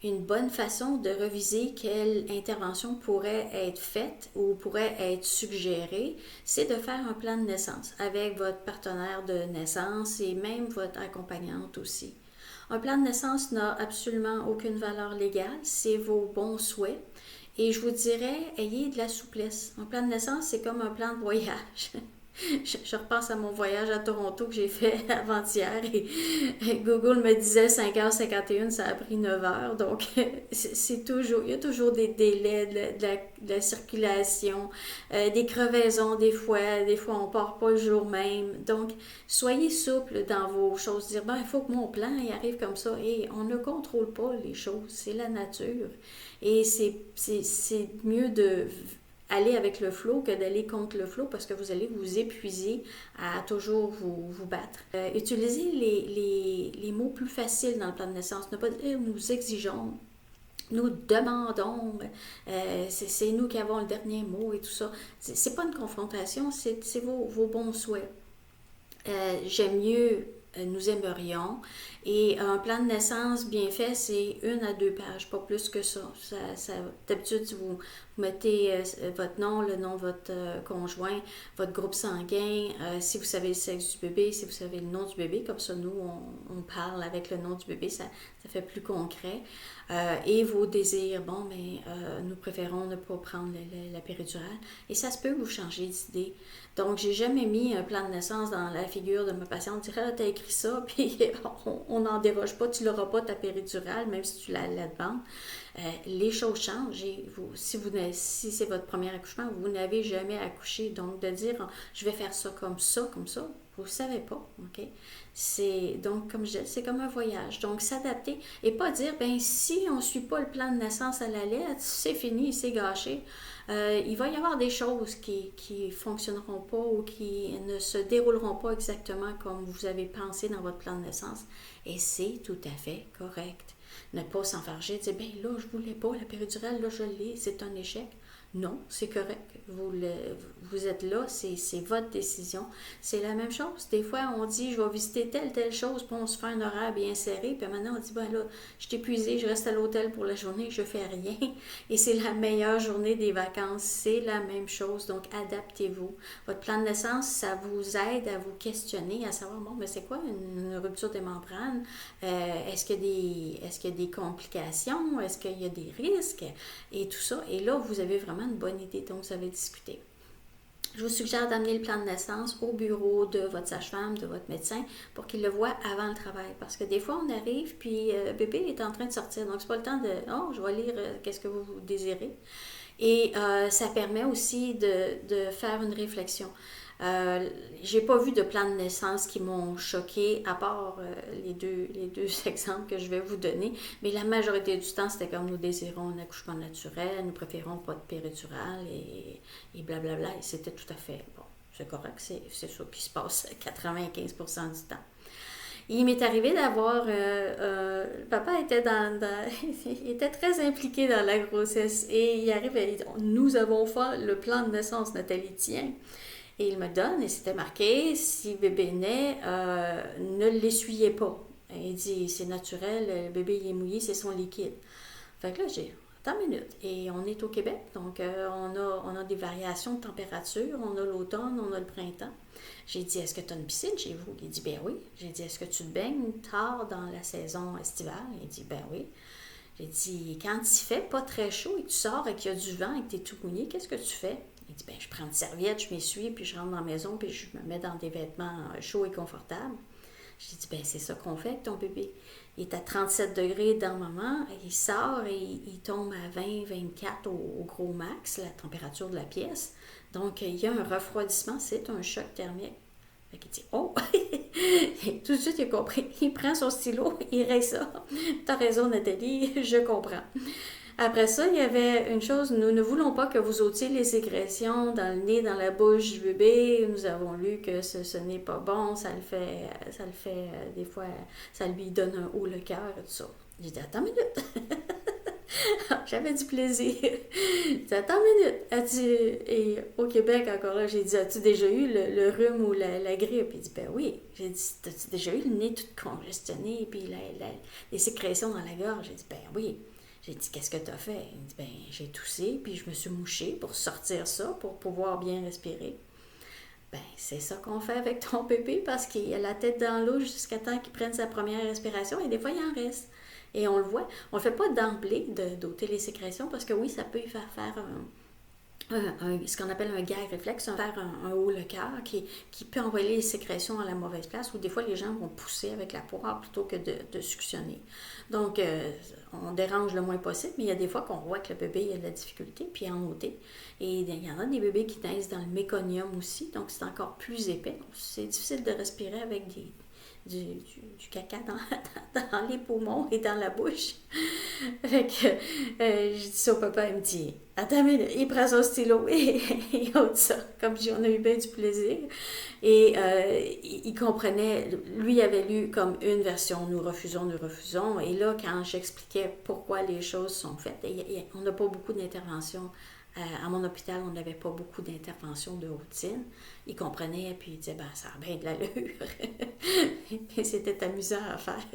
une bonne façon de reviser quelle intervention pourrait être faite ou pourrait être suggérée, c'est de faire un plan de naissance avec votre partenaire de naissance et même votre accompagnante aussi. Un plan de naissance n'a absolument aucune valeur légale, c'est vos bons souhaits. Et je vous dirais, ayez de la souplesse. Un plan de naissance, c'est comme un plan de voyage. Je repense à mon voyage à Toronto que j'ai fait avant-hier et Google me disait 5h51, ça a pris 9 heures. Donc, c'est toujours, il y a toujours des délais de la circulation, des crevaisons des fois on part pas le jour même. Donc, soyez souple dans vos choses. Dire, ben, il faut que mon plan il arrive comme ça. Et on ne contrôle pas les choses, c'est la nature. Et c'est mieux de aller avec le flow que d'aller contre le flow parce que vous allez vous épuiser à toujours vous battre. Utilisez les mots plus faciles dans le plan de naissance. Ne pas dire nous exigeons, nous demandons, c'est nous qui avons le dernier mot et tout ça. C'est pas une confrontation, c'est vos bons souhaits. J'aime mieux nous aimerions. Et un plan de naissance bien fait, c'est 1 à 2 pages, pas plus que d'habitude, vous mettez votre nom, le nom de votre conjoint, votre groupe sanguin, si vous savez le sexe du bébé, si vous savez le nom du bébé, comme ça, nous, on parle avec le nom du bébé, ça fait plus concret. Et vos désirs, bon, mais nous préférons ne pas prendre la péridurale. Et ça se peut vous changer d'idée. Donc, j'ai jamais mis un plan de naissance dans la figure de ma patiente. Je dirais, t'as écrit ça, puis on n'en déroge pas, tu l'auras pas ta péridurale, même si tu la demandes. Les choses changent. Et si c'est votre premier accouchement, vous n'avez jamais accouché. Donc, de dire, je vais faire ça, vous ne savez pas, OK? Donc, comme je disais, c'est comme un voyage. Donc, s'adapter et pas dire, ben si on ne suit pas le plan de naissance à la lettre, c'est fini, c'est gâché. Il va y avoir des choses qui fonctionneront pas ou qui ne se dérouleront pas exactement comme vous avez pensé dans votre plan de naissance. Et c'est tout à fait correct. Ne pas s'enfarger, dire, ben là, je voulais pas la péridurale, là, je l'ai, c'est un échec. Non, c'est correct. Vous êtes là, c'est votre décision. C'est la même chose. Des fois, on dit, je vais visiter telle chose, puis on se fait un horaire bien serré, puis maintenant, on dit, ben là, je suis épuisée, je reste à l'hôtel pour la journée, je fais rien. Et c'est la meilleure journée des vacances. C'est la même chose. Donc, adaptez-vous. Votre plan de naissance, ça vous aide à vous questionner, à savoir, bon, mais c'est quoi une rupture des membranes? Est-ce qu'il y a des complications? Est-ce qu'il y a des risques? Et tout ça. Et là, vous avez vraiment une bonne idée, donc vous avez discuté. Je vous suggère d'amener le plan de naissance au bureau de votre sage-femme, de votre médecin, pour qu'il le voit avant le travail. Parce que des fois, on arrive, puis bébé est en train de sortir. Donc, c'est pas le temps de, oh, je vais lire qu'est-ce que vous désirez. Et ça permet aussi de faire une réflexion. J'ai pas vu de plan de naissance qui m'ont choqué, à part les deux exemples que je vais vous donner. Mais la majorité du temps, c'était comme nous désirons un accouchement naturel, nous préférons pas de péridurale et blablabla. Et c'était tout à fait bon. C'est correct, c'est ça qui se passe 95% du temps. Il m'est arrivé d'avoir. Papa était il était très impliqué dans la grossesse et il arrive et il dit, nous avons fait le plan de naissance, Nathalie, tiens. Et il me donne, et c'était marqué, si bébé naît, ne l'essuyez pas. Et il dit, c'est naturel, le bébé il est mouillé, c'est son liquide. Fait que là, j'ai, attends une minute. Et on est au Québec, donc on a des variations de température, on a l'automne, on a le printemps. J'ai dit, est-ce que tu as une piscine chez vous? Il dit, ben oui. J'ai dit, est-ce que tu te baignes tard dans la saison estivale? Il dit, ben oui. J'ai dit, quand il fait pas très chaud et que tu sors et qu'il y a du vent et que tu es tout mouillé, qu'est-ce que tu fais? Il dit, ben, je prends une serviette, je m'essuie, puis je rentre dans la maison, puis je me mets dans des vêtements chauds et confortables. J'ai dit, ben, c'est ça qu'on fait avec ton bébé. Il est à 37 degrés dans le moment, il sort et il tombe à 20-24 au gros max, la température de la pièce. Donc, il y a un refroidissement, c'est un choc thermique. Fait qu'il dit, oh! Tout de suite, il a compris. Il prend son stylo, il raye ça. T'as raison, Nathalie, je comprends. Après ça, il y avait une chose, nous ne voulons pas que vous ôtiez les sécrétions dans le nez, dans la bouche du bébé. Nous avons lu que ce n'est pas bon, ça le fait des fois, ça lui donne un haut le cœur et tout ça. J'ai dit, attends une minute. J'avais du plaisir. J'ai dit, attends une minute. Et au Québec, encore là, j'ai dit, as-tu déjà eu le rhume ou la grippe? Il dit, ben oui. J'ai dit, as-tu déjà eu le nez tout congestionné, puis les sécrétions dans la gorge? J'ai dit, ben oui. J'ai dit, qu'est-ce que tu as fait? Il dit, ben j'ai toussé, puis je me suis mouchée pour sortir ça, pour pouvoir bien respirer. Ben, c'est ça qu'on fait avec ton bébé parce qu'il a la tête dans l'eau jusqu'à temps qu'il prenne sa première respiration et des fois, il en reste. Et on le voit. On ne le fait pas d'emblée d'ôter les sécrétions parce que oui, ça peut y faire ce qu'on appelle un gag réflexe, faire un haut le cœur qui peut envoyer les sécrétions à la mauvaise place ou des fois les gens vont pousser avec la poire plutôt que de suctionner. Donc, on dérange le moins possible, mais il y a des fois qu'on voit que le bébé a de la difficulté, puis en ôter. Et il y en a des bébés qui naissent dans le méconium aussi, donc c'est encore plus épais. Donc, c'est difficile de respirer avec du caca dans les poumons et dans la bouche. Fait que je dis ça au papa, il me dit attends, mais il prend son stylo et il ôte ça. Comme je dis, on a eu bien du plaisir. Et il comprenait, lui avait lu comme une version, nous refusons. Et là, quand j'expliquais pourquoi les choses sont faites, on n'a pas beaucoup d'interventions. À mon hôpital, on n'avait pas beaucoup d'interventions de routine. Il comprenait, puis il disait, ben, ça a bien de l'allure. Et c'était amusant à faire.